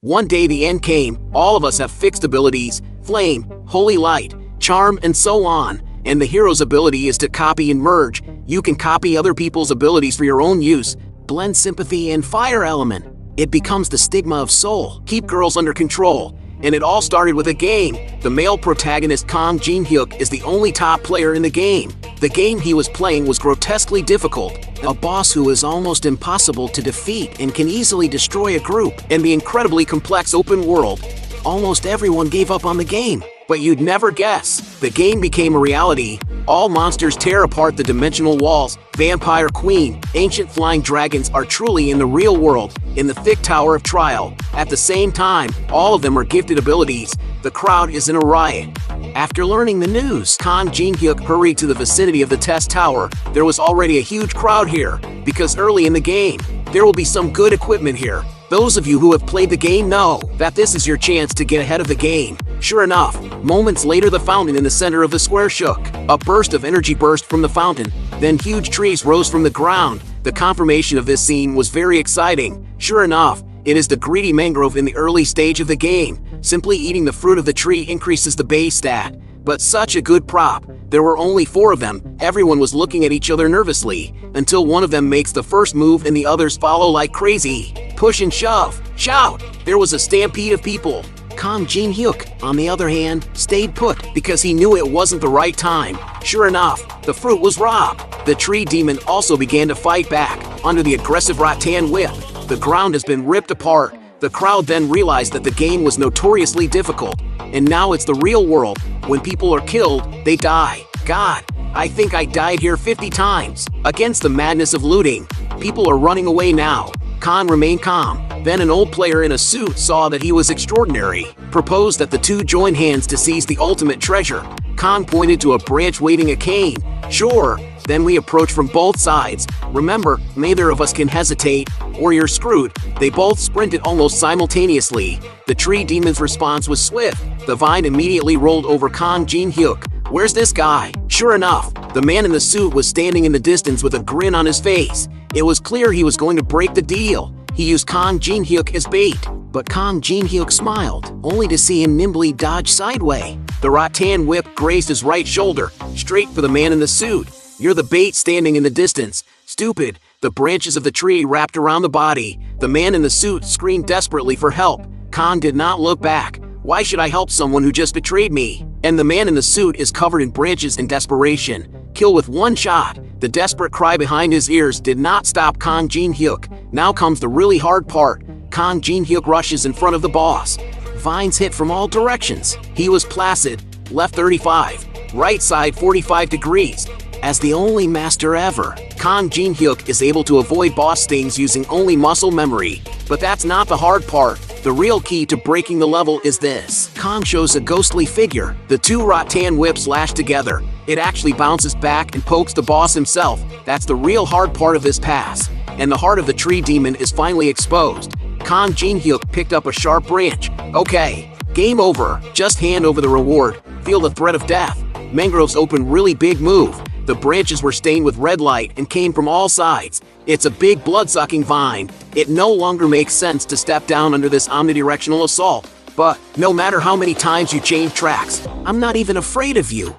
One day the end came. All of us have fixed abilities: flame, holy light, charm, and so on. And the hero's ability is to copy and merge. You can copy other people's abilities for your own use. Blend sympathy and fire element. It becomes the stigma of soul. Keep girls under control. And it all started with a game. The male protagonist Kang Jin-hyuk is the only top player in the game. The game he was playing was grotesquely difficult. A boss who is almost impossible to defeat and can easily destroy a group. In the incredibly complex open world, almost everyone gave up on the game. But you'd never guess. The game became a reality. All monsters tear apart the dimensional walls. Vampire Queen, ancient flying dragons are truly in the real world, in the thick tower of trial. At the same time, all of them are gifted abilities. The crowd is in a riot. After learning the news, Kang Jin-hyuk hurried to the vicinity of the test tower. There was already a huge crowd here, because early in the game, there will be some good equipment here. Those of you who have played the game know that this is your chance to get ahead of the game. Sure enough, moments later the fountain in the center of the square shook. A burst of energy burst from the fountain, then huge trees rose from the ground. The confirmation of this scene was very exciting. Sure enough, it is the greedy mangrove in the early stage of the game. Simply eating the fruit of the tree increases the base stat. But such a good prop. There were only 4 of them. Everyone was looking at each other nervously, until one of them makes the first move and the others follow like crazy. Push and shove, shout. There was a stampede of people. Kang Jin-hyuk, on the other hand, stayed put because he knew it wasn't the right time. Sure enough, the fruit was robbed. The tree demon also began to fight back under the aggressive rattan whip. The ground has been ripped apart. The crowd then realized that the game was notoriously difficult, and now it's the real world. When people are killed, they die. God, I think I died here 50 times. Against the madness of looting, people are running away now. Khan remained calm. Then an old player in a suit saw that he was extraordinary, proposed that the two join hands to seize the ultimate treasure. Khan pointed to a branch waving a cane. Sure. Then we approach from both sides. Remember, neither of us can hesitate, or you're screwed. They both sprinted almost simultaneously. The tree demon's response was swift. The vine immediately rolled over Kang Jin-hyuk. Where's this guy? Sure enough, the man in the suit was standing in the distance with a grin on his face. It was clear he was going to break the deal. He used Kang Jin-hyuk as bait. But Kang Jin-hyuk smiled, only to see him nimbly dodge sideways. The rattan whip grazed his right shoulder, straight for the man in the suit. You're the bait standing in the distance. Stupid. The branches of the tree wrapped around the body. The man in the suit screamed desperately for help. Khan did not look back. Why should I help someone who just betrayed me? And the man in the suit is covered in branches in desperation. Kill with one shot. The desperate cry behind his ears did not stop Kang Jin-hyuk. Now comes the really hard part. Kang Jin-hyuk rushes in front of the boss. Vines hit from all directions. He was placid. Left 35. Right side 45 degrees. As the only master ever, Kang Jin-hyuk is able to avoid boss stings using only muscle memory. But that's not the hard part. The real key to breaking the level is this. Kang shows a ghostly figure. The two rattan whips lash together. It actually bounces back and pokes the boss himself. That's the real hard part of this pass. And the heart of the tree demon is finally exposed. Kang Jin-hyuk picked up a sharp branch. Okay, game over. Just hand over the reward. Feel the threat of death. Mangrove's open really big move. The branches were stained with red light and came from all sides. It's a big blood-sucking vine. It no longer makes sense to step down under this omnidirectional assault. But no matter how many times you change tracks, I'm not even afraid of you.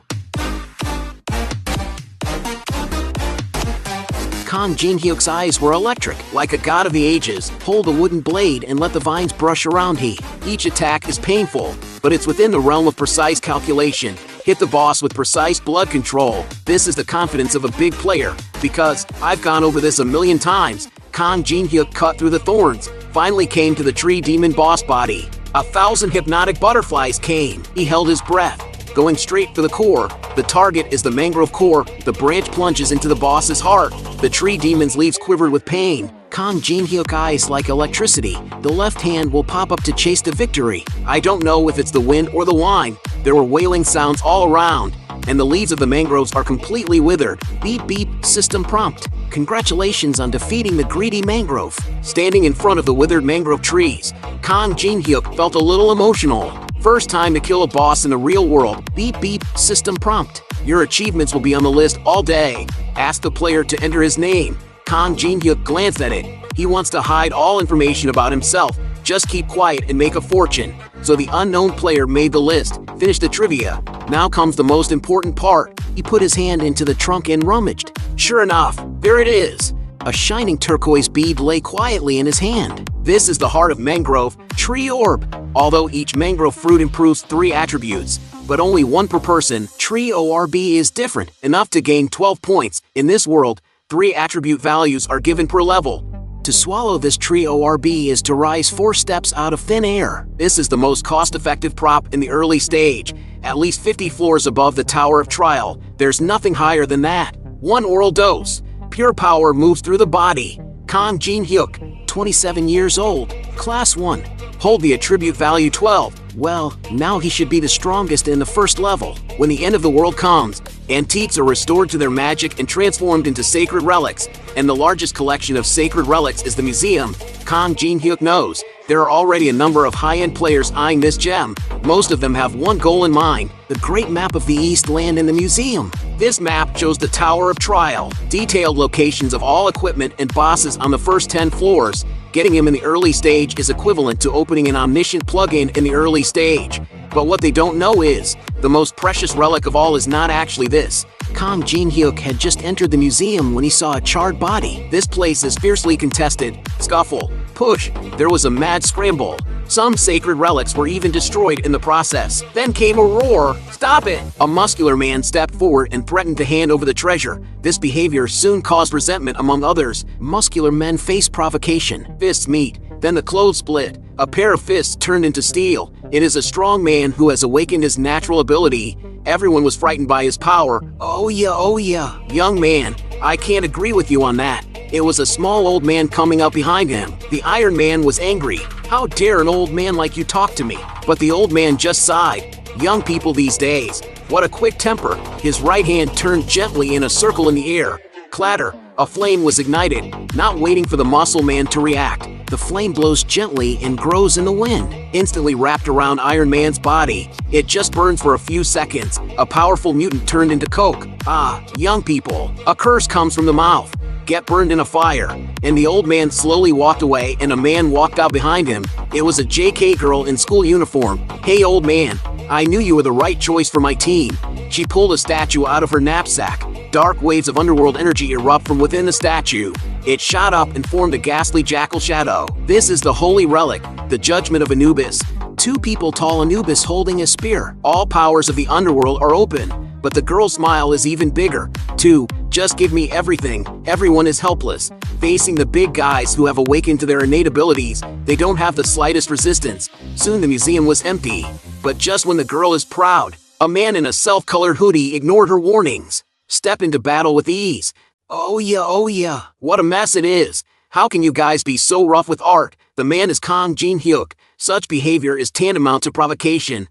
Kang Jin-hyuk's eyes were electric, like a god of the ages. Hold a wooden blade and let the vines brush around he. Each attack is painful, but it's within the realm of precise calculation. Hit the boss with precise blood control. This is the confidence of a big player, because I've gone over this a million times. Kang Jin-hyuk cut through the thorns, finally came to the tree demon boss body. 1,000 hypnotic butterflies came. He held his breath, going straight for the core. The target is the mangrove core. The branch plunges into the boss's heart. The tree demon's leaves quivered with pain. Kang Jin-hyuk eyes like electricity. The left hand will pop up to chase the victory. I don't know if it's the wind or the wine. There were wailing sounds all around, and the leaves of the mangroves are completely withered. Beep beep, system prompt. Congratulations on defeating the greedy mangrove. Standing in front of the withered mangrove trees, Kang Jin-hyuk felt a little emotional. First time to kill a boss in the real world. Beep beep, system prompt. Your achievements will be on the list all day. Ask the player to enter his name. Kang Jin-hyuk glanced at it. He wants to hide all information about himself. Just keep quiet and make a fortune. So the unknown player made the list, finished the trivia. Now comes the most important part. He put his hand into the trunk and rummaged. Sure enough, there it is. A shining turquoise bead lay quietly in his hand. This is the heart of mangrove, tree orb. Although each mangrove fruit improves 3 attributes, but only 1 per person, tree orb is different, enough to gain 12 points. In this world, 3 attribute values are given per level. To swallow this tree orb is to rise 4 steps out of thin air. This is the most cost-effective prop in the early stage. At least 50 floors above the Tower of Trial, there's nothing higher than that. 1 oral dose. Pure power moves through the body. Kang Jin-hyuk, 27 years old, Class 1. Hold the attribute value 12. Well, now he should be the strongest in the first level. When the end of the world comes, antiques are restored to their magic and transformed into sacred relics, and the largest collection of sacred relics is the museum. Kang Jin-hyuk knows there are already a number of high-end players eyeing this gem. Most of them have one goal in mind: the great map of the East land in the museum. This map shows the Tower of Trial, detailed locations of all equipment and bosses on the first 10 floors. Getting him in the early stage is equivalent to opening an omniscient plugin in the early stage. But what they don't know is, the most precious relic of all is not actually this. Kang Jin-hyuk had just entered the museum when he saw a charred body. This place is fiercely contested. Scuffle, push, there was a mad scramble. Some sacred relics were even destroyed in the process. Then came a roar. Stop it! A muscular man stepped forward and threatened to hand over the treasure. This behavior soon caused resentment among others. Muscular men face provocation. Fists meet. Then the clothes split. A pair of fists turned into steel. It is a strong man who has awakened his natural ability. Everyone was frightened by his power. Oh yeah. Young man, I can't agree with you on that. It was a small old man coming up behind him. The Iron Man was angry. How dare an old man like you talk to me? But the old man just sighed. Young people these days, what a quick temper. His right hand turned gently in a circle in the air. Clatter, a flame was ignited. Not waiting for the muscle man to react, the flame blows gently and grows in the wind. Instantly wrapped around Iron Man's body, it just burns for a few seconds. A powerful mutant turned into coke. Ah, young people, a curse comes from the mouth. Get burned in a fire. And the old man slowly walked away and a man walked out behind him. It was a JK girl in school uniform. Hey old man, I knew you were the right choice for my team. She pulled a statue out of her knapsack. Dark waves of underworld energy erupt from within the statue. It shot up and formed a ghastly jackal shadow. This is the holy relic, the judgment of Anubis. 2 people tall Anubis holding a spear. All powers of the underworld are open. But the girl's smile is even bigger. 2. Just give me everything. Everyone is helpless. Facing the big guys who have awakened to their innate abilities, they don't have the slightest resistance. Soon the museum was empty. But just when the girl is proud, a man in a self-colored hoodie ignored her warnings. Step into battle with ease. Oh yeah. What a mess it is. How can you guys be so rough with art? The man is Kang Jin-hyuk. Such behavior is tantamount to provocation.